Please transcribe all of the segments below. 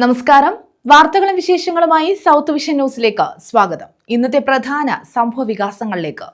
നമസ്കാരം. വാർത്തകളും വിശേഷങ്ങളുമായി സൗത്ത് വിഷൻ ന്യൂസിലേക്ക് സ്വാഗതം. ഇന്നത്തെ പ്രധാന സംഭവ വികാസങ്ങളിലേക്ക്.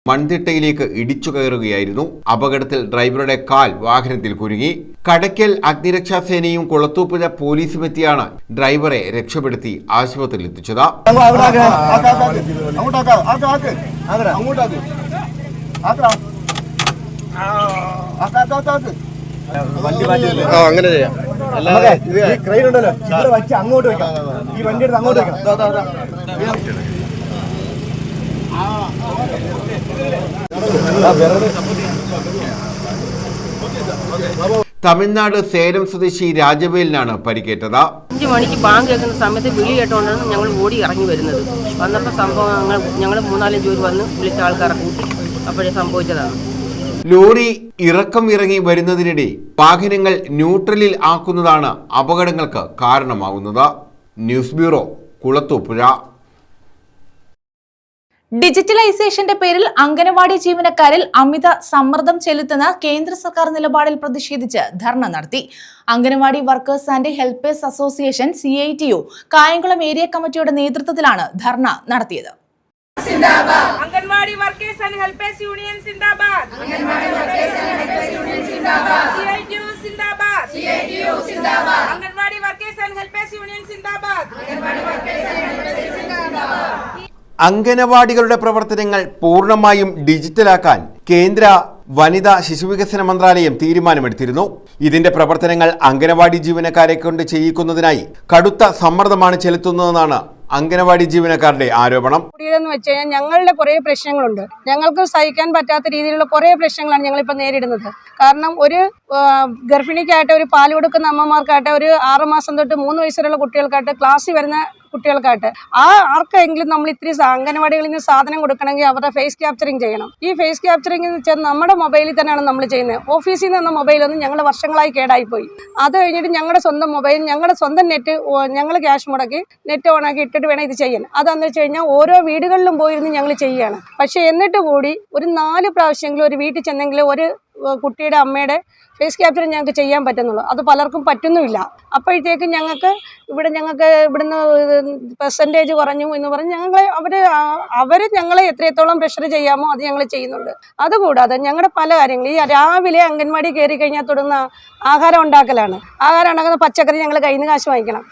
മൺതിട്ടയിലേക്ക് ഇടിച്ചു കയറുകയായിരുന്നു. അപകടത്തിൽ ഡ്രൈവറുടെ കാൽ വാഹനത്തിൽ കുരുങ്ങി. കടയ്ക്കൽ അഗ്നിരക്ഷാസേനയും കുളത്തൂപ്പുഴ പോലീസും എത്തിയാണ് ഡ്രൈവറെ രക്ഷപ്പെടുത്തി ആശുപത്രിയിൽ എത്തിച്ചത്. അങ്ങനെ ചെയ്യാം. ക്രെയിൻ ഉണ്ടല്ലോ, ഇവിടെ വെച്ച് അങ്ങോട്ട് വെക്കാം. ഈ വണ്ടി എടുത്ത് അങ്ങോട്ട് വെക്കാം. തമിഴ്നാട് സേലം സ്വദേശി രാജവേലിനാണ് പരിക്കേറ്റത്. 5 മണിക്ക് ബാങ്ക് കേൾക്കുന്ന സമയത്ത് വിളി കേട്ടോണ്ടാണ് ഞങ്ങൾ ഓടി ഇറങ്ങി വരുന്നത്. വന്നപ്പോൾ സംഭവം ഞങ്ങൾ 3-4 പേര് വന്ന് വിളിച്ച ആൾക്കാരെ കൂട്ടി അപ്പോഴേ സംഭവിച്ചതാണ്. ലോറി ഇറങ്ങി വരുന്നതിനിടെ വാഹനങ്ങൾ ന്യൂട്രലിൽ ആക്കുന്നതാണ് അപകടങ്ങൾക്ക് കാരണമാകുന്നത്. News bureau, Kulathupuzha. ഡിജിറ്റലൈസേഷന്റെ പേരിൽ അംഗനവാടി ജീവനക്കാരിൽ അമിത സമ്മർദ്ദം ചെലുത്തുന്ന കേന്ദ്ര സർക്കാർ നിലപാടിൽ പ്രതിഷേധിച്ച് ധർണ നടത്തി. Anganwadi workers and helpers association CITU Kayamkulam area കമ്മിറ്റിയുടെ നേതൃത്വത്തിലാണ് ധർണ നടത്തിയത്. Anganwadi workers and helpers union जिंदाबाद। Anganwadi workers and helpers union जिंदाबाद। CITU जिंदाबाद। CITU जिंदाबाद। Anganwadi workers and helpers union जिंदाबाद। अंगनवाड़ी वर्कर्स एंड हेल्पर्स जिंदाबाद। അംഗനവാടികളുടെ പ്രവർത്തനങ്ങൾ പൂർണ്ണമായും ഡിജിറ്റലാക്കാൻ കേന്ദ്ര വനിതാ ശിശുവികസന മന്ത്രാലയം തീരുമാനമെടുത്തിരുന്നു. ഇതിന്റെ പ്രവർത്തനങ്ങൾ അംഗനവാടി ജീവനക്കാരെ കൊണ്ട് ചെയ്യിക്കുന്നതിനായി കടുത്ത സമ്മർദ്ദമാണ് ചെലുത്തുന്നതെന്നാണ് അംഗനവാടി ജീവനക്കാരുടെ ആരോപണം. ഞങ്ങളുടെ കുറേ പ്രശ്നങ്ങളുണ്ട്. ഞങ്ങൾക്ക് സഹിക്കാൻ പറ്റാത്ത രീതിയിലുള്ള കുറേ പ്രശ്നങ്ങളാണ് ഞങ്ങളിപ്പോൾ നേരിടുന്നത്. കാരണം ഒരു ഗർഭിണിക്കായിട്ട്, ഒരു പാൽ കൊടുക്കുന്ന അമ്മമാർക്കായിട്ട്, ഒരു 6 മാസം തൊട്ട് 3 വയസ്സുള്ള കുട്ടികൾക്കായിട്ട്, ക്ലാസ്സിൽ വരുന്ന കുട്ടികൾക്കായിട്ട് ആർക്കെങ്കിലും നമ്മൾ ഇത്തിരി അംഗനവാടികളിൽ നിന്ന് സാധനം കൊടുക്കണമെങ്കിൽ അവരുടെ ഫേസ് ക്യാപ്ചറിങ് ചെയ്യണം. ഈ ഫേസ് ക്യാപ്ചറിങ് എന്ന് വെച്ചാൽ നമ്മുടെ മൊബൈലിൽ തന്നെയാണ് നമ്മൾ ചെയ്യുന്നത്. ഓഫീസിൽ നിന്ന് മൊബൈലൊന്നും ഞങ്ങൾ വർഷങ്ങളായി കേടായിപ്പോയി. അത് കഴിഞ്ഞിട്ട് ഞങ്ങളുടെ സ്വന്തം മൊബൈൽ, ഞങ്ങളുടെ സ്വന്തം നെറ്റ് ഞങ്ങൾ ക്യാഷ് മുടക്കി നെറ്റ് ഓണാക്കി ഇട്ടിട്ട് വേണം ഇത് ചെയ്യാൻ. അതാന്ന് വെച്ച് കഴിഞ്ഞാൽ ഓരോ വീടുകളിലും പോയിരുന്ന് ഞങ്ങൾ ചെയ്യുകയാണ്. പക്ഷേ എന്നിട്ട് കൂടി ഒരു 4 പ്രാവശ്യമെങ്കിലും ഒരു വീട്ടിൽ ചെന്നെങ്കിലും ഒരു കുട്ടിയുടെ അമ്മയുടെ ഫേസ് ക്യാപ്ചർ ഞങ്ങൾക്ക് ചെയ്യാൻ പറ്റുന്നുള്ളൂ. അത് പലർക്കും പറ്റുന്നുമില്ല. അപ്പോഴത്തേക്കും ഞങ്ങൾക്ക് ഇവിടുന്ന് പെർസെൻറ്റേജ് കുറഞ്ഞു എന്ന് പറഞ്ഞ് അവർ ഞങ്ങളെ എത്രത്തോളം പ്രഷർ ചെയ്യാമോ അത് ഞങ്ങൾ ചെയ്യുന്നുണ്ട്. അതുകൂടാതെ ഞങ്ങളുടെ പല കാര്യങ്ങളും ഈ രാവിലെ അംഗൻവാടി കയറി കഴിഞ്ഞാൽ തുടർന്ന് ആഹാരം ഉണ്ടാക്കലാണ്. ആഹാരം ഉണ്ടാക്കുന്ന പച്ചക്കറി ഞങ്ങൾ കയ്യിൽ നിന്ന് കാശ് വാങ്ങിക്കണം.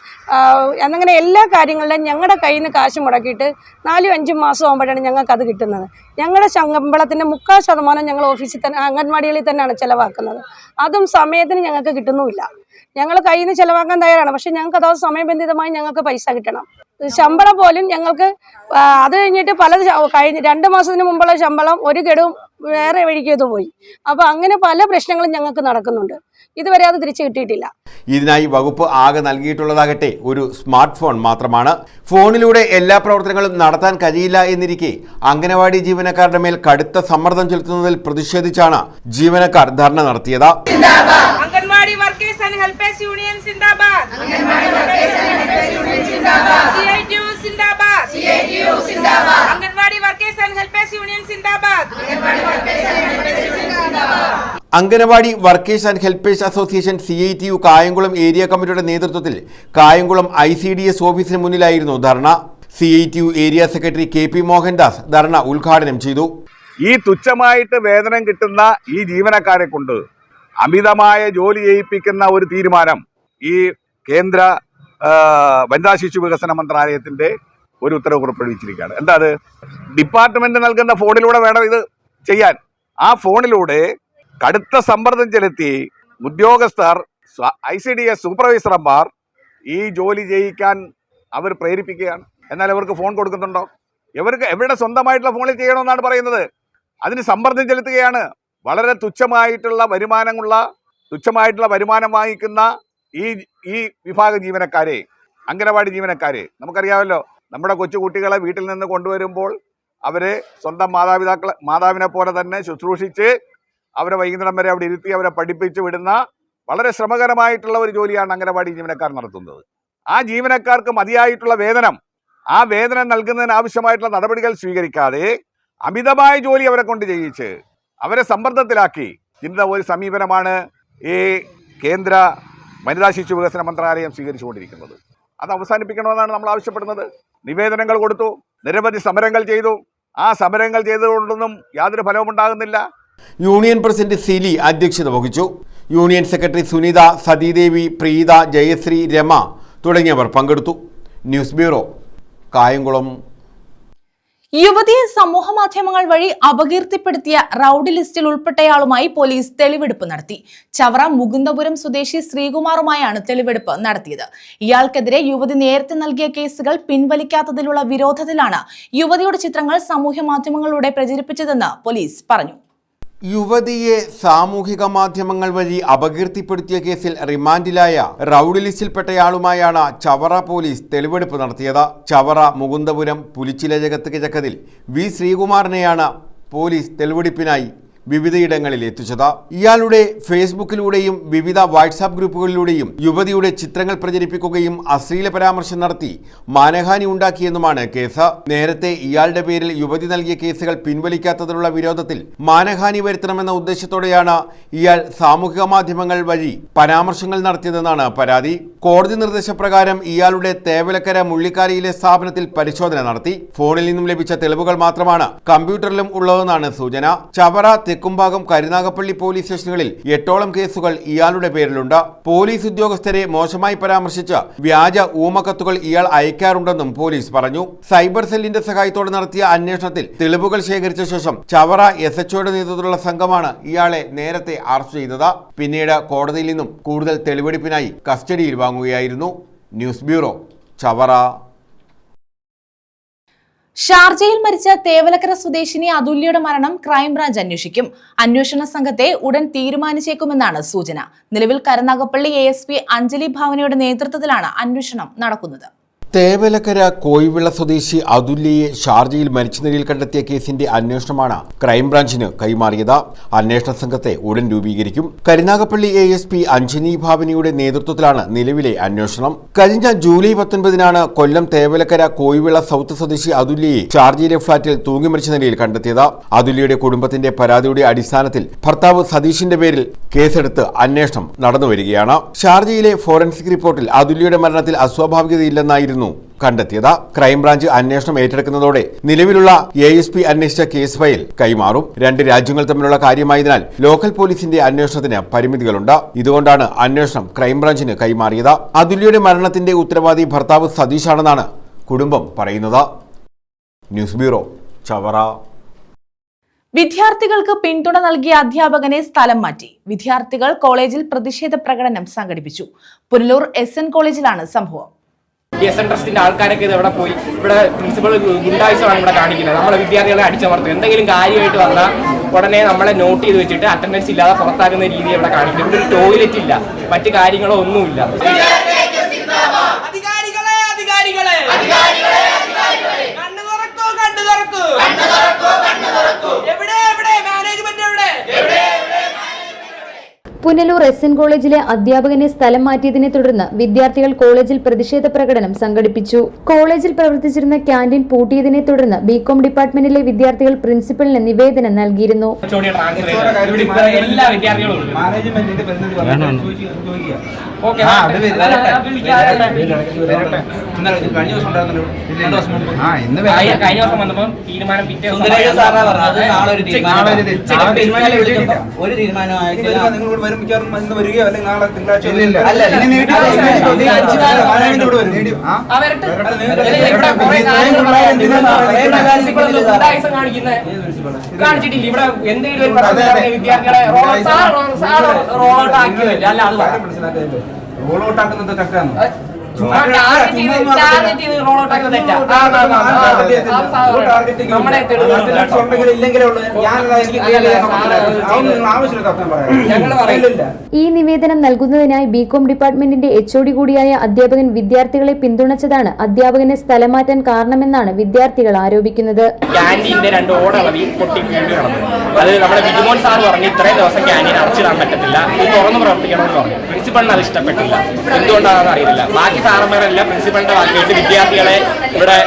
അങ്ങനെ എല്ലാ കാര്യങ്ങളിലും ഞങ്ങളുടെ കയ്യിൽ നിന്ന് കാശ് മുടക്കിയിട്ട് 4-5 മാസം ആകുമ്പോഴാണ് ഞങ്ങൾക്ക് അത് കിട്ടുന്നത്. ഞങ്ങളുടെ ശമ്പളത്തിൻ്റെ 40% ഞങ്ങൾ ഓഫീസിൽ തന്നെ അംഗൻവാടികളിൽ തന്നെയാണ് ചിലവാക്കുന്നത്. അതും സമയത്തിന് ഞങ്ങൾക്ക് കിട്ടുന്നുമില്ല. ഞങ്ങൾ കയ്യിൽ നിന്ന് ചിലവാക്കാൻ തയ്യാറാണ്, പക്ഷെ ഞങ്ങൾക്ക് അതായത് സമയബന്ധിതമായി ഞങ്ങൾക്ക് പൈസ കിട്ടണം. ശമ്പളം പോലും ഞങ്ങൾക്ക് അത് കഴിഞ്ഞിട്ട് കഴിഞ്ഞ് 2 മാസത്തിന് മുമ്പുള്ള ശമ്പളം ഒരു ഗഡുവും വേറെ വഴിക്കേത് പോയി. അപ്പോൾ അങ്ങനെ പല പ്രശ്നങ്ങളും ഞങ്ങൾക്ക് നടക്കുന്നുണ്ട്. ഇതുവരെ അത് തിരിച്ചു കിട്ടിയിട്ടില്ല. ഇതിനായി വകുപ്പ് ആകെ നൽകിയിട്ടുള്ളതാകട്ടെ ഒരു സ്മാർട്ട് ഫോൺ മാത്രമാണ്. ഫോണിലൂടെ എല്ലാ പ്രവർത്തനങ്ങളും നടത്താൻ കഴിയില്ല എന്നിരിക്കെ അംഗനവാടി ജീവനക്കാരുടെ മേൽ കടുത്ത സമ്മർദ്ദം ചെലുത്തുന്നതിൽ പ്രതിഷേധിച്ചാണ് ജീവനക്കാർ ധർണ നടത്തിയത്. Anganwadi workers and helpers union जिंदाबाद। Anganwadi workers and helpers union जिंदाबाद। CITU जिंदाबाद। CITU जिंदाबाद। Anganwadi workers and helpers union जिंदाबाद। Anganwadi workers and helpers union जिंदाबाद। Anganwadi workers and helpers association CITU Kayamkulam area കമ്മിറ്റിയുടെ നേതൃത്വത്തിൽ കായംകുളം ICDS ഓഫീസിന് മുന്നിലായിരുന്നു ധർണ. CITU area secretary KP Mohandas ധർണ ഉദ്ഘാടനം ചെയ്തു. ഈ തുച്ഛമായിട്ട് വേതനം കിട്ടുന്ന ഈ ജീവനക്കാരെ കൊണ്ട് അമിതമായ ജോലി ചെയ്യിപ്പിക്കുന്ന ഒരു തീരുമാനം ഈ കേന്ദ്ര വനിതാ ശിശു വികസന മന്ത്രാലയത്തിന്റെ ഒരു ഉത്തരവ് പുറപ്പെടുവിച്ചിരിക്കുകയാണ്. എന്താ അത്? ഡിപ്പാർട്ട്മെന്റ് നൽകുന്ന ഫോണിലൂടെ വേണം ഇത് ചെയ്യാൻ. ആ ഫോണിലൂടെ കടുത്ത സമ്മർദ്ദം ചെലുത്തി ഉദ്യോഗസ്ഥർ, ICDS സൂപ്പർവൈസർമാർ ഈ ജോലി ചെയ്യിക്കാൻ അവർ പ്രേരിപ്പിക്കുകയാണ്. എന്നാൽ അവർക്ക് ഫോൺ കൊടുക്കുന്നുണ്ടോ? ഇവർക്ക് എവരുടെ സ്വന്തമായിട്ടുള്ള ഫോണിൽ ചെയ്യണമെന്നാണ് പറയുന്നത്. അതിന് സമ്മർദ്ദം ചെലുത്തുകയാണ്. വളരെ തുച്ഛമായിട്ടുള്ള വരുമാനം വാങ്ങിക്കുന്ന ഈ വിഭാഗം ജീവനക്കാരെ, അംഗനവാടി ജീവനക്കാരെ നമുക്കറിയാമല്ലോ. നമ്മുടെ കൊച്ചുകുട്ടികളെ വീട്ടിൽ നിന്ന് കൊണ്ടുവരുമ്പോൾ അവരെ സ്വന്തം മാതാവിനെ പോലെ തന്നെ ശുശ്രൂഷിച്ച് അവരെ വൈകുന്നേരം വരെ അവിടെ ഇരുത്തി അവരെ പഠിപ്പിച്ച് വിടുന്ന വളരെ ശ്രമകരമായിട്ടുള്ള ഒരു ജോലിയാണ് അംഗനവാടി ജീവനക്കാർ നടത്തുന്നത്. ആ ജീവനക്കാർക്ക് മതിയായിട്ടുള്ള വേതനം, ആ വേതനം നൽകുന്നതിന് ആവശ്യമായിട്ടുള്ള നടപടികൾ സ്വീകരിക്കാതെ അമിതമായ ജോലി അവരെ കൊണ്ട് ചെയ്യിച്ച് അവരെ സമ്മർദ്ദത്തിലാക്കി ഇന്ന ഒരു സമീപനമാണ് ഈ കേന്ദ്ര വനിതാ ശിശു വികസന മന്ത്രാലയം സ്വീകരിച്ചുകൊണ്ടിരിക്കുന്നത്. അത് അവസാനിപ്പിക്കണമെന്നാണ് നമ്മൾ ആവശ്യപ്പെടുന്നത്. നിവേദനങ്ങൾ കൊടുത്തു, നിരവധി സമരങ്ങൾ ചെയ്തു. ആ സമരങ്ങൾ ചെയ്തുകൊണ്ടൊന്നും യാതൊരു ഫലവും ഉണ്ടാകുന്നില്ല. യൂണിയൻ പ്രസിഡന്റ് സിലി അധ്യക്ഷത വഹിച്ചു. യൂണിയൻ സെക്രട്ടറി സുനിത, സതീദേവി, പ്രീത, ജയശ്രീ, രമ തുടങ്ങിയവർ പങ്കെടുത്തു. News bureau, Kayamkulam. യുവതിയെ സമൂഹമാധ്യമങ്ങൾ വഴി അപകീർത്തിപ്പെടുത്തിയ റൌഡി ലിസ്റ്റിൽ ഉൾപ്പെട്ടയാളുമായി പോലീസ് തെളിവെടുപ്പ് നടത്തി. ചവറ മുകുന്ദപുരം സ്വദേശി ശ്രീകുമാറുമായാണ് തെളിവെടുപ്പ് നടത്തിയത്. ഇയാൾക്കെതിരെ യുവതി നേരത്തെ നൽകിയ കേസുകൾ പിൻവലിക്കാത്തതിലുള്ള വിരോധത്തിലാണ് യുവതിയുടെ ചിത്രങ്ങൾ സാമൂഹ്യമാധ്യമങ്ങളിലൂടെ പ്രചരിപ്പിച്ചതെന്ന് പോലീസ് പറഞ്ഞു. യുവതിയെ സാമൂഹിക മാധ്യമങ്ങൾ വഴി അപകീർത്തിപ്പെടുത്തിയ കേസിൽ റിമാൻഡിലായ റൌഡി ലിസ്റ്റിൽപ്പെട്ടയാളുമായാണ് ചവറ പോലീസ് തെളിവെടുപ്പ് നടത്തിയത്. ചവറ മുകുന്ദപുരം പുലിച്ചിലജകത്ത് കിഴക്കതിൽ വി ശ്രീകുമാറിനെയാണ് പോലീസ് തെളിവെടുപ്പിനായി വിവിധയിടങ്ങളിൽ എത്തിച്ചത്. ഇയാളുടെ ഫേസ്ബുക്കിലൂടെയും വിവിധ വാട്സാപ്പ് ഗ്രൂപ്പുകളിലൂടെയും യുവതിയുടെ ചിത്രങ്ങൾ പ്രചരിപ്പിക്കുകയും അശ്ലീല പരാമർശം നടത്തി മാനഹാനി ഉണ്ടാക്കിയെന്നുമാണ് കേസ്. നേരത്തെ ഇയാളുടെ പേരിൽ യുവതി നൽകിയ കേസുകൾ പിൻവലിക്കാത്തതിനുള്ള വിരോധത്തിൽ മാനഹാനി വരുത്തണമെന്ന ഉദ്ദേശത്തോടെയാണ് ഇയാൾ സാമൂഹിക മാധ്യമങ്ങൾ വഴി പരാമർശങ്ങൾ നടത്തിയതെന്നാണ് പരാതി. കോടതി നിർദ്ദേശപ്രകാരം ഇയാളുടെ തേവലക്കര മുള്ളിക്കാരിയിലെ സ്ഥാപനത്തിൽ പരിശോധന നടത്തി. ഫോണിൽ നിന്നും ലഭിച്ച തെളിവുകൾ മാത്രമാണ് കമ്പ്യൂട്ടറിലും ഉള്ളതെന്നാണ് സൂചന. ചവറ, തെക്കുംഭാഗം, കരുനാഗപ്പള്ളി പോലീസ് സ്റ്റേഷനുകളിൽ 8ഓളം കേസുകൾ ഇയാളുടെ പേരിലുണ്ട്. പോലീസ് ഉദ്യോഗസ്ഥരെ മോശമായി പരാമർശിച്ച് വ്യാജ ഊമക്കത്തുകൾ ഇയാൾ അയക്കാറുണ്ടെന്നും പോലീസ് പറഞ്ഞു. സൈബർ സെല്ലിന്റെ സഹായത്തോടെ നടത്തിയ അന്വേഷണത്തിൽ തെളിവുകൾ ശേഖരിച്ച ശേഷം ചവറ SHOയുടെ നേതൃത്വത്തിലുള്ള സംഘമാണ് ഇയാളെ നേരത്തെ അറസ്റ്റ് ചെയ്തത്. പിന്നീട് കോടതിയിൽ നിന്നും കൂടുതൽ തെളിവെടുപ്പിനായി കസ്റ്റഡിയിൽ വാങ്ങുകയായിരുന്നു. News bureau, Chavara. ഷാർജയിൽ മരിച്ച തേവലക്കര സ്വദേശിനി അതുല്യയുടെ മരണം ക്രൈംബ്രാഞ്ച് അന്വേഷിക്കും. അന്വേഷണ സംഘത്തെ ഉടൻ തീരുമാനിച്ചേക്കുമെന്നാണ് സൂചന. നിലവിൽ കരുനാഗപ്പള്ളി ASP അഞ്ജലി ഭാവനയുടെ നേതൃത്വത്തിലാണ് അന്വേഷണം നടക്കുന്നത്. തേവലക്കര കോയിവിള സ്വദേശി അതുല്യയെ ഷാർജയിൽ മരിച്ച നിലയിൽ കണ്ടെത്തിയ കേസിന്റെ അന്വേഷണമാണ് ക്രൈംബ്രാഞ്ചിന് കൈമാറിയത്. അന്വേഷണ സംഘത്തെ ഉടൻ രൂപീകരിക്കും. കരുനാഗപ്പള്ളി ASP അഞ്ജലി ഭാവനയുടെ നേതൃത്വത്തിലാണ് നിലവിലെ അന്വേഷണം. കഴിഞ്ഞ ജൂലൈ 19-നാണ് കൊല്ലം തേവലക്കര കോയിവിള സൗത്ത് സ്വദേശി അതുല്യയെ ഷാർജയിലെ ഫ്ളാറ്റിൽ തൂങ്ങി മരിച്ച നിലയിൽ കണ്ടെത്തിയത്. അതുല്യയുടെ കുടുംബത്തിന്റെ പരാതിയുടെ അടിസ്ഥാനത്തിൽ ഭർത്താവ് സതീഷിന്റെ പേരിൽ കേസെടുത്ത് അന്വേഷണം നടന്നുവരികയാണ്. ഷാർജയിലെ ഫോറൻസിക് റിപ്പോർട്ടിൽ അതുല്യയുടെ മരണത്തിൽ അസ്വാഭാവികതയില്ലെന്നായിരുന്നു കണ്ടെത്തിയത്. ക്രൈംബ്രാഞ്ച് അന്വേഷണം ഏറ്റെടുക്കുന്നതോടെ നിലവിലുള്ള ASP അന്വേഷിച്ച കേസ് ഫയൽ കൈമാറും. 2 രാജ്യങ്ങൾ തമ്മിലുള്ള കാര്യമായതിനാൽ ലോക്കൽ പോലീസിന്റെ അന്വേഷണത്തിന് പരിമിതികളുണ്ട്. ഇതുകൊണ്ടാണ് അന്വേഷണം ക്രൈംബ്രാഞ്ചിന് കൈമാറിയത്. അതുല്യയുടെ മരണത്തിന്റെ ഉത്തരവാദി ഭർത്താവ് സതീഷാണെന്നാണ് കുടുംബം പറയുന്നത്. News bureau, Chavara. വിദ്യാർത്ഥികൾക്ക് പിന്തുണ നൽകിയ അധ്യാപകനെ സ്ഥലം മാറ്റി. വിദ്യാർത്ഥികൾ കോളേജിൽ പ്രതിഷേധ പ്രകടനം സംഘടിപ്പിച്ചു. പുനലൂർ SN കോളേജിലാണ് സംഭവം. SN ട്രസ്റ്റിന്റെ ആൾക്കാരൊക്കെ ഇവിടെ പോയി ഇവിടെ പ്രിൻസിപ്പൾ ഗുണ്ടായുസമാണ് ഇവിടെ കാണിക്കുന്നത്. നമ്മളെ വിദ്യാർത്ഥികളെ അടിച്ചമർത്തും. എന്തെങ്കിലും കാര്യമായിട്ട് വന്നാൽ ഉടനെ നമ്മളെ നോട്ട് ചെയ്ത് വെച്ചിട്ട് അറ്റൻഡൻസ് ഇല്ലാതെ പുറത്താക്കുന്ന രീതി ഇവിടെ കാണിക്കുന്നത്. ഇവിടെ ഒരു ടോയ്ലറ്റ് ഇല്ല, മറ്റു കാര്യങ്ങളോ ഒന്നുമില്ല. പുനലൂർ SN കോളേജിലെ അധ്യാപകനെ സ്ഥലം മാറ്റിയതിനെ തുടർന്ന് വിദ്യാർത്ഥികൾ കോളേജിൽ പ്രതിഷേധ പ്രകടനം സംഘടിപ്പിച്ചു. കോളേജിൽ പ്രവർത്തിച്ചിരുന്ന ക്യാന്റീൻ പൂട്ടിയതിനെ തുടർന്ന് BCom ഡിപ്പാർട്ട്മെന്റിലെ വിദ്യാർത്ഥികൾ പ്രിൻസിപ്പലിന് നിവേദനം നൽകിയിരുന്നു. കാണിച്ചിട്ടില്ല. ഇവിടെ എന്തെങ്കിലും വിദ്യാർത്ഥികളെ റോളൗട്ട് ആക്കിയതല്ല, അല്ല അത് റോളൗട്ട് ആക്കുന്നത് തെറ്റാണ്. ഈ നിവേദനം നൽകുന്നതിനായി BCom ഡിപ്പാർട്ട്മെന്റിന്റെ HOD കൂടിയായ അധ്യാപകൻ വിദ്യാർത്ഥികളെ പിന്തുണച്ചതാണ് അധ്യാപകനെ സ്ഥലം മാറ്റാൻ കാരണമെന്നാണ് വിദ്യാർത്ഥികൾ ആരോപിക്കുന്നത്. ക്യാന്റീന്റെ 2 ഓടളവി പൊട്ടി വീണ് കിടന്നു. അത് നമ്മുടെ വിജുമോൻ സാർ പറഞ്ഞു ഇത്രയും ദിവസം ക്യാന്റീൻ അടച്ചിടാൻ പറ്റത്തില്ല, ഇത് തുറന്ന് പ്രവർത്തിക്കണമെന്ന് പറഞ്ഞു. പ്രിൻസിപ്പളിന് അത് ഇഷ്ടപ്പെട്ടില്ല. എന്തുകൊണ്ടാണെന്ന് അറിയില്ല. ബാക്കി സാറന്മാരെല്ലാം പ്രിൻസിപ്പളിന്റെ വാക്കിയിട്ട് വിദ്യാർത്ഥികളെ ഇവിടെ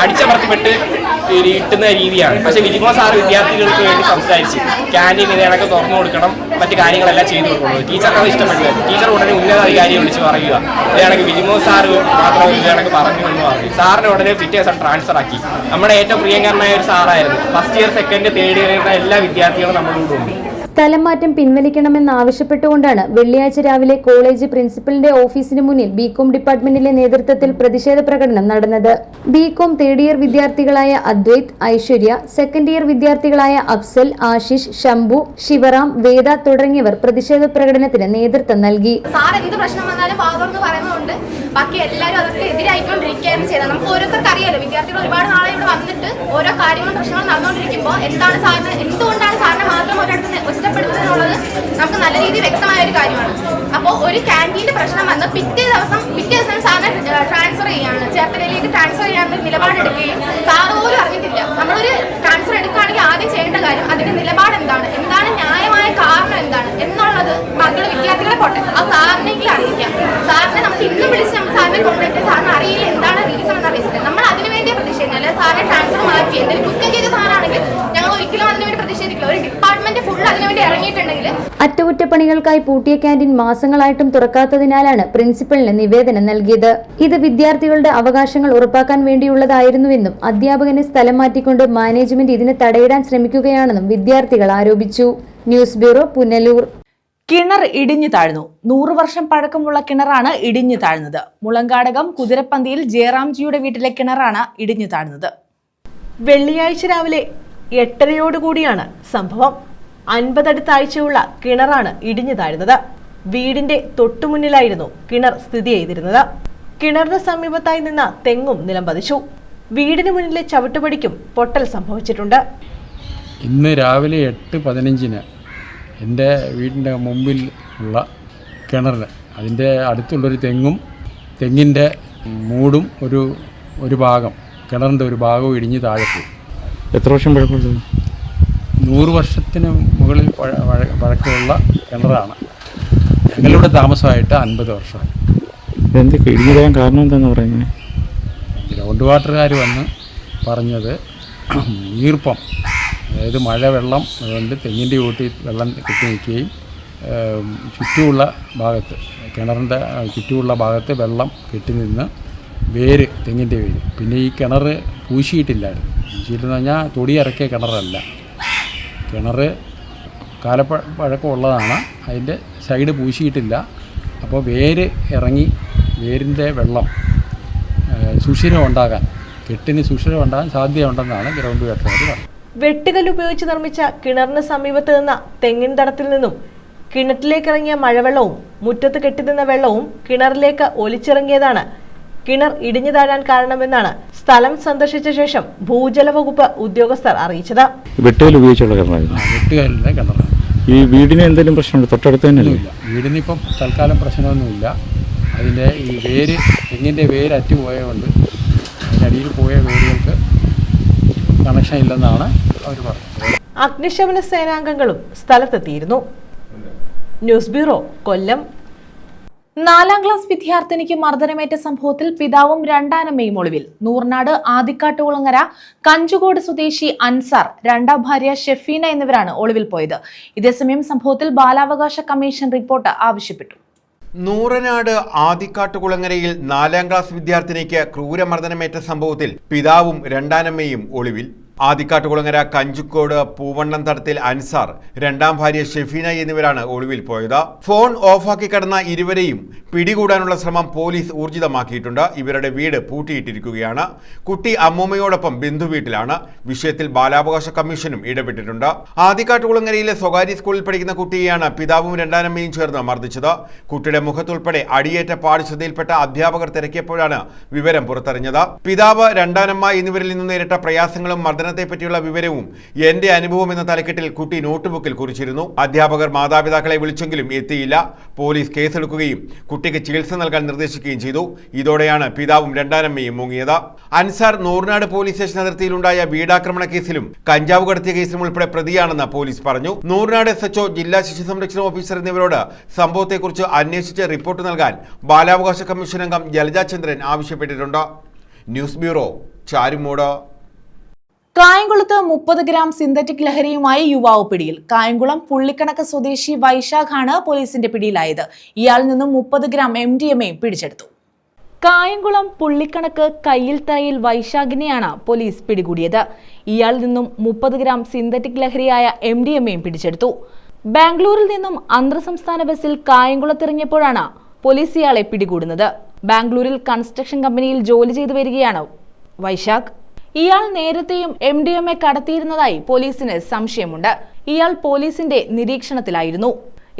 അടിച്ചമർത്തിപ്പെട്ട് കിട്ടുന്ന രീതിയാണ്. പക്ഷേ വിജിമോ സാർ വിദ്യാർത്ഥികൾക്ക് വേണ്ടി സംസാരിച്ച് ക്യാൻറ്റീൻ ഇതേണൊക്കെ തുറന്നു കൊടുക്കണം, മറ്റു കാര്യങ്ങളെല്ലാം ചെയ്തു കൊടുക്കുന്നത് ടീച്ചർക്ക് അത് ഇഷ്ടപ്പെട്ടില്ല. ടീച്ചർ ഉടനെ ഉന്നതാധികാരിയെ വിളിച്ച് പറയുക ഇതേണക്ക് വിജിമോ സാർ മാത്രം ഇതേണക്ക് പറഞ്ഞു എന്ന് പറഞ്ഞു. സാറിനെ ഉടനെ പിറ്റേ ദിവസം ട്രാൻസ്ഫർ ആക്കി. നമ്മുടെ ഏറ്റവും പ്രിയങ്കരനായ ഒരു സാറായിരുന്നു. First year, second, third year എല്ലാ വിദ്യാർത്ഥികളും നമ്മുടെ കൂടെ ഉണ്ട്. സ്ഥലം മാറ്റം പിൻവലിക്കണമെന്നാവശ്യപ്പെട്ടുകൊണ്ടാണ് വെള്ളിയാഴ്ച രാവിലെ കോളേജ് പ്രിൻസിപ്പലിന്റെ ഓഫീസിന് മുന്നിൽ ബികോം ഡിപ്പാർട്ട്മെന്റിലെ നേതൃത്വത്തിൽ പ്രതിഷേധ പ്രകടനം നടന്നത്. ബികോം തേർഡ് ഇയർ വിദ്യാർത്ഥികളായ അദ്വൈത്, ഐശ്വര്യ, സെക്കൻഡ് ഇയർ വിദ്യാർത്ഥികളായ അഫ്സൽ, ആശിഷ്, ശംഭു, ശിവറാം, വേദ തുടങ്ങിയവർ പ്രതിഷേധ പ്രകടനത്തിന് നേതൃത്വം നൽകി. സാർ എന്ത് പ്രശ്നം വന്നാലും വാദമെന്ന് പറയുന്നതുകൊണ്ട് ബാക്കി എല്ലാവരും അതൊക്കെ എതിരായിക്കൊണ്ടിരിക്കുകയാണ് ചെയ്തത്. നമുക്ക് ഓരോരുത്തർക്ക് അറിയാലോ, വിദ്യാർത്ഥികൾ ഒരുപാട് നാളെ ഇവിടെ വന്നിട്ട് ഓരോ കാര്യങ്ങളും പ്രശ്നങ്ങളും നടന്നുകൊണ്ടിരിക്കുമ്പോൾ എന്തുകൊണ്ടാണ് സാറിനെ മാത്രം ഒരിടത്ത് ഒറ്റപ്പെടുത്തുന്നത് നമുക്ക് നല്ല രീതിയിൽ വ്യക്തമായ ഒരു കാര്യമാണ്. അപ്പോൾ ഒരു ക്യാൻറ്റീൻ്റെ പ്രശ്നം വന്ന് പിറ്റേ ദിവസം സാറിനെ ട്രാൻസ്ഫർ ചെയ്യാണ്, ചേർത്തലയിലേക്ക് ട്രാൻസ്ഫർ ചെയ്യാനുള്ള നിലപാടെടുക്കുകയും സാർ പോലും അറിഞ്ഞിട്ടില്ല. നമ്മളൊരു ട്രാൻസ്ഫർ എടുക്കുകയാണെങ്കിൽ ആദ്യം ചെയ്യേണ്ട കാര്യം അതിന്റെ നിലപാട് എന്താണ് ന്യായമായ കാരണം എന്താണ് എന്നുള്ളത് മക്കൾ വിദ്യാർത്ഥികളെ പോട്ടെ ആ സാറിനെങ്കിലും അറിയിക്കാം. സാറിനെ നമുക്ക് ഇന്നും വിളിച്ച് നമ്മൾ സാറിനെ കൊണ്ടുപോയിട്ട് സാറിന് അറിയില്ല എന്താണ് റീസൺ എന്ന് അറിയിച്ചിട്ട് നമ്മൾ അതിനുവേണ്ടി പ്രതിഷേധിക്കുക. അല്ലെ സാറിനെ ട്രാൻസ്ഫർ മാറ്റി എന്തെങ്കിലും കുറ്റം ചെയ്ത സാറാണെങ്കിൽ ഞങ്ങൾ ഒരിക്കലും അതിനുവേണ്ടി പ്രതിഷേധിക്കില്ല. ഒരു ഡിപ്പാർട്ട്മെന്റ് ഫുൾ അതിനുവേണ്ടി ഇറങ്ങിയിട്ടുണ്ടെങ്കിൽ. അറ്റകുറ്റപ്പണികൾക്കായി പൂട്ടിയ ക്യാൻറ്റീൻ മാസങ്ങളായിട്ടും തുറക്കാത്തതിനാലാണ് പ്രിൻസിപ്പലിന് നിവേദനം നൽകിയത്. ഇത് വിദ്യാർത്ഥികളുടെ അവകാശങ്ങൾ ഉറപ്പാക്കാൻ വേണ്ടിയുള്ളതായിരുന്നുവെന്നും അധ്യാപകനെ സ്ഥലം മാറ്റിക്കൊണ്ട് മാനേജ്മെന്റ് ഇതിന് തടയിടാൻ ശ്രമിക്കുകയാണെന്നും വിദ്യാർത്ഥികൾ ആരോപിച്ചു. News bureau, Punalur. കിണർ ഇടിഞ്ഞു താഴ്ന്നു. 100 വർഷം പഴക്കമുള്ള കിണറാണ് ഇടിഞ്ഞു താഴ്ന്നത്. മുളങ്കാടകം കുതിരപ്പന്തിയിൽ ജയറാംജിയുടെ വീട്ടിലെ കിണറാണ് ഇടിഞ്ഞു താഴ്ന്നത്. വെള്ളിയാഴ്ച രാവിലെ 8:30യോടുകൂടിയാണ് സംഭവം. 50 അടി താഴ്ചയുള്ള കിണറാണ് ഇടിഞ്ഞു താഴ്ന്നത്. വീടിന്റെ തൊട്ടുമുന്നിലായിരുന്നു കിണർ സ്ഥിതി ചെയ്തിരുന്നത്. കിണറിന് സമീപത്തായി നിന്ന തെങ്ങും നിലം പതിച്ചു. വീടിന് മുന്നിലെ ചവിട്ടുപടിക്കും പൊട്ടൽ സംഭവിച്ചിട്ടുണ്ട്. ഇന്ന് രാവിലെ 8:15 എൻ്റെ വീടിൻ്റെ മുമ്പിൽ ഉള്ള കിണറിൽ അതിൻ്റെ അടുത്തുള്ളൊരു തെങ്ങിൻ്റെ മൂടും ഒരു ഭാഗം കിണറിൻ്റെ ഒരു ഭാഗവും ഇടിഞ്ഞ് താഴെപ്പോയി. എത്ര വർഷം പഴക്കമുള്ളത്? 100 വർഷത്തിന് മുകളിൽ പഴക്കമുള്ള കിണറാണ്. ഞങ്ങളിവിടെ താമസമായിട്ട് 50 വർഷമായി. എന്ത് ഇടിഞ്ഞു പോകാൻ കാരണം എന്താണെന്ന് പറയുന്നത്? ഗ്രൗണ്ട് വാട്ടറുകാർ വന്ന് പറഞ്ഞത് ഈർപ്പം, അതായത് മഴവെള്ളം കൊണ്ട് തെങ്ങിൻ്റെ കൂട്ടി വെള്ളം കെട്ടി നിൽക്കുകയും ചുറ്റുമുള്ള ഭാഗത്ത് കിണറിൻ്റെ ചുറ്റുമുള്ള ഭാഗത്ത് വെള്ളം കെട്ടി നിന്ന് തെങ്ങിൻ്റെ വേര്. പിന്നെ ഈ കിണർ പൂശിയിട്ടില്ലായിരുന്നു. പൂശിയിട്ടെന്ന് പറഞ്ഞാൽ തൊടി ഇറക്കിയ കിണറല്ല, കിണർ കാലപ്പഴക്കമുള്ളതാണ്. അതിൻ്റെ സൈഡ് പൂശിയിട്ടില്ല. അപ്പോൾ വേര് ഇറങ്ങി വേരിൻ്റെ വെള്ളം സുഷിരം ഉണ്ടാകാൻ, കെട്ടിന് സുഷിരം ഉണ്ടാകാൻ സാധ്യതയുണ്ടെന്നാണ് ഗ്രൗണ്ട് വാട്ടറുകാർ പറഞ്ഞത്. വെട്ടുകല്ല് ഉപയോഗിച്ച് നിർമ്മിച്ച കിണറിന് സമീപത്ത് നിന്ന തെങ്ങിൻ തടത്തിൽ നിന്നും കിണറ്റിലേക്കിറങ്ങിയ മഴവെള്ളവും മുറ്റത്ത് കെട്ടിനിന്ന വെള്ളവും കിണറിലേക്ക് ഒലിച്ചിറങ്ങിയതാണ് കിണർ ഇടിഞ്ഞു താഴാൻ കാരണമെന്നാണ് സ്ഥലം സന്ദർശിച്ച ശേഷം ഭൂജല വകുപ്പ് ഉദ്യോഗസ്ഥർ അറിയിച്ചത്. വെട്ടുകല്ല് ഉപയോഗിച്ചുള്ള കിണറായിരുന്നു. വെട്ടുകല്ലിൻ്റെ കിണറാണ്. ഈ വീടിന് എന്തെങ്കിലും പ്രശ്നമുണ്ട്? തൊട്ടടുത്ത് തന്നെ ഇല്ല, വീടിനിപ്പം തൽക്കാലം പ്രശ്നമൊന്നുമില്ല. അതിൻ്റെ ഈ തെങ്ങിൻ്റെ വേര് അറ്റുപോയതുകൊണ്ട് അതിനടിയിൽ പോയ വേരുകൾക്ക് കണക്ഷൻ ഇല്ലെന്നാണ് അവർ പറഞ്ഞത്. അഗ്നിശമന സേനാംഗങ്ങളും സ്ഥലത്തെത്തിയിരുന്നു. ന്യൂസ് ബ്യൂറോ, കൊല്ലം. 4ാം ക്ലാസ് വിദ്യാർത്ഥിനിക്ക് മർദ്ദനമേറ്റ സംഭവത്തിൽ പിതാവും രണ്ടാനമ്മയും ഒളിവിൽ. നൂർനാട് ആദിക്കാട്ടുകുളങ്ങര കഞ്ചുകോട് സ്വദേശി അൻസാർ, രണ്ടാം ഭാര്യ ഷെഫീന എന്നിവരാണ് ഒളിവിൽ പോയത്. ഇതേസമയം സംഭവത്തിൽ ബാലാവകാശ കമ്മീഷൻ റിപ്പോർട്ട് ആവശ്യപ്പെട്ടു. നൂറനാട് ആദിക്കാട്ടുകുളങ്ങരയിൽ 4ാം ക്ലാസ് വിദ്യാർത്ഥിനിക്ക് ക്രൂരമർദ്ദനമേറ്റ സംഭവത്തിൽ പിതാവും രണ്ടാനമ്മയും ഒളിവിൽ. ആദിക്കാട്ടുകുളങ്ങര കഞ്ചുക്കോട് പൂവണ്ണം തടത്തിൽ അൻസാർ, രണ്ടാം ഭാര്യ ഷെഫീന എന്നിവരാണ് ഒളിവിൽ പോയത്. ഫോൺ ഓഫാക്കി കിടന്ന ഇരുവരെയും പിടികൂടാനുള്ള ശ്രമം പോലീസ് ഊർജിതമാക്കിയിട്ടുണ്ട്. ഇവരുടെ വീട് പൂട്ടിയിട്ടിരിക്കുകയാണ്. കുട്ടി അമ്മൂമ്മയോടൊപ്പം ബന്ധുവീട്ടിലാണ്. വിഷയത്തിൽ ബാലാവകാശ കമ്മീഷനും ഇടപെട്ടിട്ടുണ്ട്. ആദിക്കാട്ടുകുളങ്ങരയിലെ സ്വകാര്യ സ്കൂളിൽ പഠിക്കുന്ന കുട്ടിയെയാണ് പിതാവും രണ്ടാനമ്മയും ചേർന്ന് മർദ്ദിച്ചത്. കുട്ടിയുടെ മുഖത്തുൾപ്പെടെ അടിയേറ്റ പാട് ശ്രദ്ധയിൽപ്പെട്ട അധ്യാപകർ തിരക്കിയപ്പോഴാണ് വിവരം പുറത്തറിഞ്ഞത്. പിതാവ്, രണ്ടാനമ്മ എന്നിവരിൽ നിന്ന് നേരിട്ട പ്രയാസങ്ങളും പറ്റിയുള്ള വിവരവും എന്റെ അനുഭവം എന്ന തലക്കെട്ടിൽ കുട്ടി നോട്ട്ബുക്കിൽ കുറിച്ചിരുന്നു. അധ്യാപകർ മാതാപിതാക്കളെ വിളിച്ചെങ്കിലും എത്തിയില്ല. പോലീസ് കേസെടുക്കുകയും കുട്ടിക്ക് ചികിത്സ നൽകാൻ നിർദ്ദേശിക്കുകയും ചെയ്തു. ഇതോടെയാണ് പിതാവും രണ്ടാനമ്മയും മുങ്ങിയത്. അൻസാർ നൂർനാട് പോലീസ് സ്റ്റേഷൻ അതിർത്തിയിലുണ്ടായ വീടാക്രമണ കേസിലും കഞ്ചാവ് കടത്തിയ കേസിലും ഉൾപ്പെടെ പ്രതിയാണെന്ന് പോലീസ് പറഞ്ഞു. നൂർനാട് SHO, ജില്ലാ ശിശു സംരക്ഷണ ഓഫീസർ എന്നിവരോട് സംഭവത്തെക്കുറിച്ച് അന്വേഷിച്ച് റിപ്പോർട്ട് നൽകാൻ ബാലാവകാശ കമ്മീഷൻ അംഗം ജലജ ചന്ദ്രൻ ആവശ്യപ്പെട്ടിട്ടുണ്ട്. News bureau, Charummood. കായംകുളത്ത് 30 ഗ്രാം സിന്തറ്റിക് ലഹരിയുമായി യുവാവ് പിടിയിൽ. കായംകുളം പുള്ളിക്കണക്ക് സ്വദേശി വൈശാഖാണ് പോലീസിന്റെ പിടിയിലായത്. ഇയാളിൽ നിന്നും 30 ഗ്രാം MDMA പിടിച്ചെടുത്തു. കായംകുളം പുള്ളിക്കണക്ക് കയ്യിൽ തറയിൽ വൈശാഖിനെയാണ് പോലീസ് പിടികൂടിയത്. ഇയാളിൽ നിന്നും 30 ഗ്രാം സിന്തറ്റിക് ലഹരിയായ MDMA പിടിച്ചെടുത്തു. ബാംഗ്ലൂരിൽ നിന്നും അന്തർസംസ്ഥാന ബസ്സിൽ കായംകുളത്തിറങ്ങിയപ്പോഴാണ് പോലീസ് ഇയാളെ പിടികൂടുന്നത്. ബാംഗ്ലൂരിൽ കൺസ്ട്രക്ഷൻ കമ്പനിയിൽ ജോലി ചെയ്തു വരികയാണ് വൈശാഖ്. ഇയാൾ നേരത്തെയും MDMA കടത്തിയിരുന്നതായി പോലീസിന് സംശയമുണ്ട്. ഇയാൾ പോലീസിന്റെ നിരീക്ഷണത്തിലായിരുന്നു.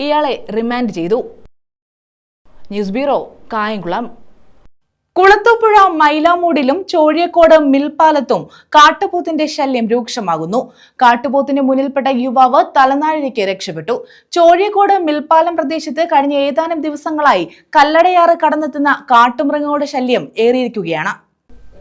ഇയാളെ റിമാൻഡ് ചെയ്തു. News bureau, Kayamkulam. കുളത്തൂപ്പുഴ മൈലാമൂടിലും ചോഴിയക്കോട് മിൽപ്പാലത്തും കാട്ടുപോത്തിന്റെ ശല്യം രൂക്ഷമാകുന്നു. കാട്ടുപോത്തിന് മുന്നിൽപ്പെട്ട യുവാവ് തലനാരിഴയ്ക്ക് രക്ഷപ്പെട്ടു. ചോഴിയക്കോട് മിൽപ്പാലം പ്രദേശത്ത് കഴിഞ്ഞ ഏതാനും ദിവസങ്ങളായി കല്ലടയാറ് കടന്നെത്തുന്ന കാട്ടുമൃഗങ്ങളുടെ ശല്യം ഏറിയിരിക്കുകയാണ്.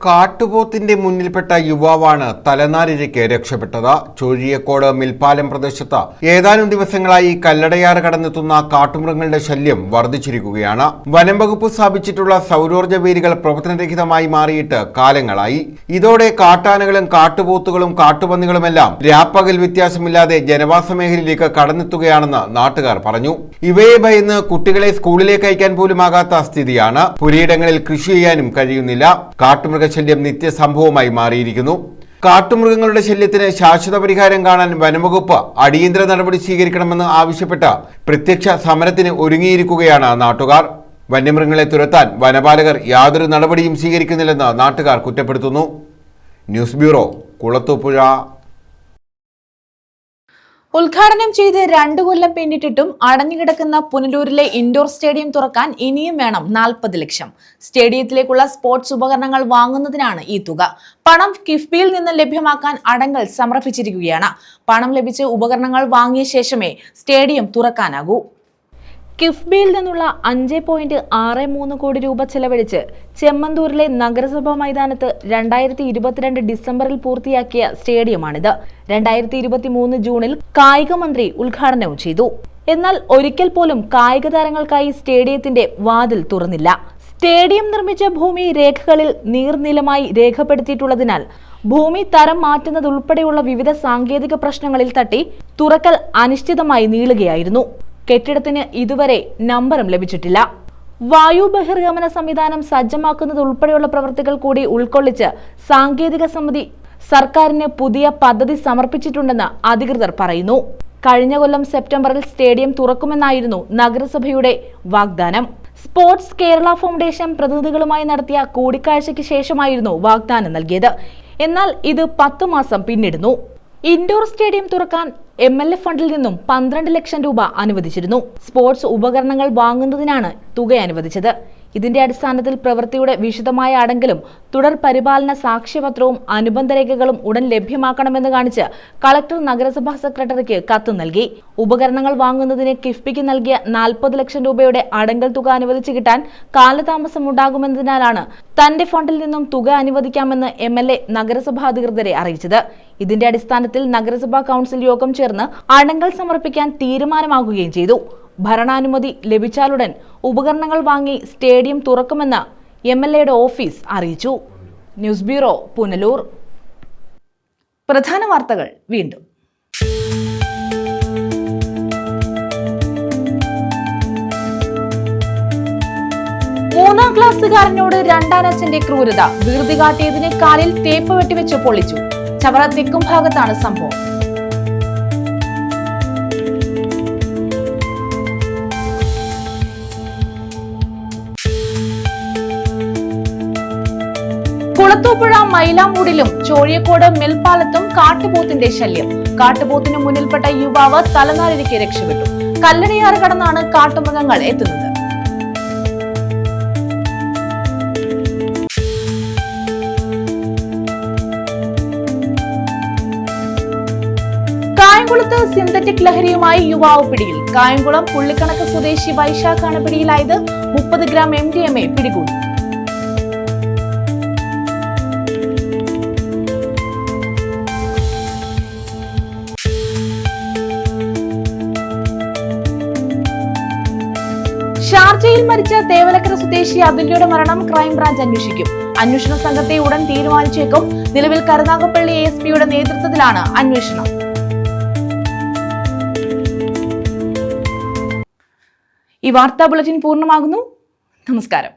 കാട്ടുപോത്തിന്റെ മുന്നിൽപ്പെട്ട യുവാവാണ് തലനാരിഴയ്ക്ക് രക്ഷപ്പെട്ടത്. ചോഴിയക്കോട് മിൽപ്പാലം പ്രദേശത്ത് ഏതാനും ദിവസങ്ങളായി കല്ലടയാറ് കടന്നെത്തുന്ന കാട്ടുമൃഗങ്ങളുടെ ശല്യം വർദ്ധിച്ചിരിക്കുകയാണ്. വനം വകുപ്പ് സ്ഥാപിച്ചിട്ടുള്ള സൗരോർജ്ജ വേലികൾ പ്രവർത്തനരഹിതമായി മാറിയിട്ട് കാലങ്ങളായി. ഇതോടെ കാട്ടാനകളും കാട്ടുപോത്തുകളും കാട്ടുപന്നികളുമെല്ലാം രാപ്പകൽ വ്യത്യാസമില്ലാതെ ജനവാസ മേഖലയിലേക്ക് കടന്നെത്തുകയാണെന്ന് നാട്ടുകാർ പറഞ്ഞു. ഇവയെ ഭയന്ന് കുട്ടികളെ സ്കൂളിലേക്ക് അയക്കാൻ പോലുമാകാത്ത സ്ഥിതിയാണ്. പുരയിടങ്ങളിൽ കൃഷി ചെയ്യാനും കഴിയുന്നില്ല. കാട്ടുമൃഗ ശല്യം നിത്യസംഭവമായി മാറിയിരിക്കുന്നു. കാട്ടുമൃഗങ്ങളുടെ ശല്യത്തിന് ശാശ്വത പരിഹാരം കാണാൻ വനംവകുപ്പ് അടിയന്തര നടപടി സ്വീകരിക്കണമെന്ന് ആവശ്യപ്പെട്ട് പ്രത്യക്ഷ സമരത്തിന് ഒരുങ്ങിയിരിക്കുകയാണ് നാട്ടുകാർ. വന്യമൃഗങ്ങളെ തുരത്താൻ വനപാലകർ യാതൊരു നടപടിയും സ്വീകരിക്കുന്നില്ലെന്ന് നാട്ടുകാർ കുറ്റപ്പെടുത്തുന്നു. News bureau, Kulathupuzha. ഉദ്ഘാടനം ചെയ്ത് 2 കൊല്ലം പിന്നിട്ടിട്ടും അടഞ്ഞുകിടക്കുന്ന പുനലൂരിലെ ഇൻഡോർ സ്റ്റേഡിയം തുറക്കാൻ ഇനിയും വേണം 40 ലക്ഷം. സ്റ്റേഡിയത്തിലേക്കുള്ള സ്പോർട്സ് ഉപകരണങ്ങൾ വാങ്ങുന്നതിനാണ് ഈ തുക. പണം കിഫ്ബിയിൽ നിന്ന് ലഭ്യമാക്കാൻ അടങ്കൽ സമർപ്പിച്ചിരിക്കുകയാണ്. പണം ലഭിച്ച് ഉപകരണങ്ങൾ വാങ്ങിയ ശേഷമേ സ്റ്റേഡിയം തുറക്കാനാകൂ. കിഫ്ബിയിൽ നിന്നുള്ള 5.63 കോടി രൂപ ചെലവഴിച്ച് ചെമ്മന്തൂരിലെ നഗരസഭാ മൈതാനത്ത് 2022 ഡിസംബറിൽ പൂർത്തിയാക്കിയ സ്റ്റേഡിയമാണിത്. 2023 ജൂണിൽ കായിക മന്ത്രി ഉദ്ഘാടനവും ചെയ്തു. എന്നാൽ ഒരിക്കൽ പോലും കായിക താരങ്ങൾക്കായി സ്റ്റേഡിയത്തിന്റെ വാതിൽ തുറന്നില്ല. സ്റ്റേഡിയം നിർമ്മിച്ച ഭൂമി രേഖകളിൽ നീർനിലമായി രേഖപ്പെടുത്തിയിട്ടുള്ളതിനാൽ ഭൂമി തരം മാറ്റുന്നതുൾപ്പെടെയുള്ള വിവിധ സാങ്കേതിക പ്രശ്നങ്ങളിൽ തട്ടി തുറക്കൽ അനിശ്ചിതമായി നീളുകയായിരുന്നു. കെട്ടിടത്തിന് ഇതുവരെ നമ്പറും ലഭിച്ചിട്ടില്ല. വായു ബഹിർഗമന സംവിധാനം സജ്ജമാക്കുന്നതുൾപ്പെടെയുള്ള പ്രവൃത്തികൾ കൂടി ഉൾക്കൊള്ളിച്ച് സാങ്കേതിക സമിതി സർക്കാരിന് പുതിയ പദ്ധതി സമർപ്പിച്ചിട്ടുണ്ടെന്ന് അധികൃതർ പറയുന്നു. കഴിഞ്ഞ കൊല്ലം സെപ്റ്റംബറിൽ സ്റ്റേഡിയം തുറക്കുമെന്നായിരുന്നു നഗരസഭയുടെ വാഗ്ദാനം. സ്പോർട്സ് കേരള ഫൗണ്ടേഷൻ പ്രതിനിധികളുമായി നടത്തിയ കൂടിക്കാഴ്ചയ്ക്ക് ശേഷമായിരുന്നു വാഗ്ദാനം നൽകിയത്. എന്നാൽ ഇത് 10 മാസം പിന്നിടുന്നു. ഇൻഡോർ സ്റ്റേഡിയം തുറക്കാൻ MLA ഫണ്ടിൽ നിന്നും 12 ലക്ഷം രൂപ അനുവദിച്ചിരുന്നു. സ്പോർട്സ് ഉപകരണങ്ങൾ വാങ്ങുന്നതിനാണ് തുക അനുവദിച്ചത്. ഇതിന്റെ അടിസ്ഥാനത്തിൽ പ്രവൃത്തിയുടെ വിശദമായ അടങ്കലും തുടർ പരിപാലന സാക്ഷ്യപത്രവും അനുബന്ധ രേഖകളും ഉടൻ ലഭ്യമാക്കണമെന്ന് കാണിച്ച് കളക്ടർ നഗരസഭാ സെക്രട്ടറിക്ക് കത്ത് നൽകി. ഉപകരണങ്ങൾ വാങ്ങുന്നതിന് കിഫ്ബിക്ക് നൽകിയ 40 ലക്ഷം രൂപയുടെ അടങ്കൽ തുക അനുവദിച്ചു കിട്ടാൻ കാലതാമസം ഉണ്ടാകുമെന്നതിനാലാണ് തന്റെ ഫണ്ടിൽ നിന്നും തുക അനുവദിക്കാമെന്ന് MLA നഗരസഭാ അധികൃതരെ അറിയിച്ചത്. ഇതിന്റെ അടിസ്ഥാനത്തിൽ നഗരസഭാ കൗൺസിൽ യോഗം ചേർന്ന് അടങ്കൽ സമർപ്പിക്കാൻ തീരുമാനമാകുകയും ചെയ്തു. ഭരണാനുമതി ലഭിച്ചാലുടൻ ഉപകരണങ്ങൾ വാങ്ങി സ്റ്റേഡിയം തുറക്കുമെന്ന് MLAയുടെ ഓഫീസ് അറിയിച്ചു. News bureau, Punalur. പ്രധാന വാർത്തകൾ വീണ്ടും. 3ാം ക്ലാസ്സുകാരനോട് രണ്ടാനച്ഛന്റെ ക്രൂരത. വികൃതി കാട്ടിയതിന് കാലിൽ തേപ്പ് വെട്ടിവെച്ച് പൊള്ളിച്ചു. ചവറ തെക്കും ഭാഗത്താണ് സംഭവം. കുളത്തൂപ്പുഴ മൈലാമൂടിലും ചോഴിയക്കോട് മിൽപ്പാലത്തും കാട്ടുപോത്തിന്റെ ശല്യം. കാട്ടുപോത്തിന് മുന്നിൽപ്പെട്ട യുവാവ് തലനാരിഴയ്ക്ക് രക്ഷപ്പെട്ടു. കല്ലടയാറ് കടന്നാണ് കാട്ടുമൃഗങ്ങൾ എത്തുന്നത്. കായംകുളത്ത് സിന്തറ്റിക് ലഹരിയുമായി യുവാവ് പിടിയിൽ. കായംകുളം പുള്ളിക്കണക്ക് സ്വദേശി വൈശാഖാണ് പിടിയിലായത്. 30 ഗ്രാം MDMA പിടികൂടി. ഷാർജയിൽ മരിച്ച തേവലക്കര സ്വദേശി അതുല്യയുടെ മരണം ക്രൈംബ്രാഞ്ച് അന്വേഷിക്കും. അന്വേഷണ സംഘത്തെ ഉടൻ തീരുമാനിച്ചേക്കും. നിലവിൽ കരുനാഗപ്പള്ളി ASPയുടെ നേതൃത്വത്തിലാണ് അന്വേഷണം. ഈ വാർത്താ ബുള്ളറ്റിൻ പൂർണ്ണമാകുന്നു. നമസ്കാരം.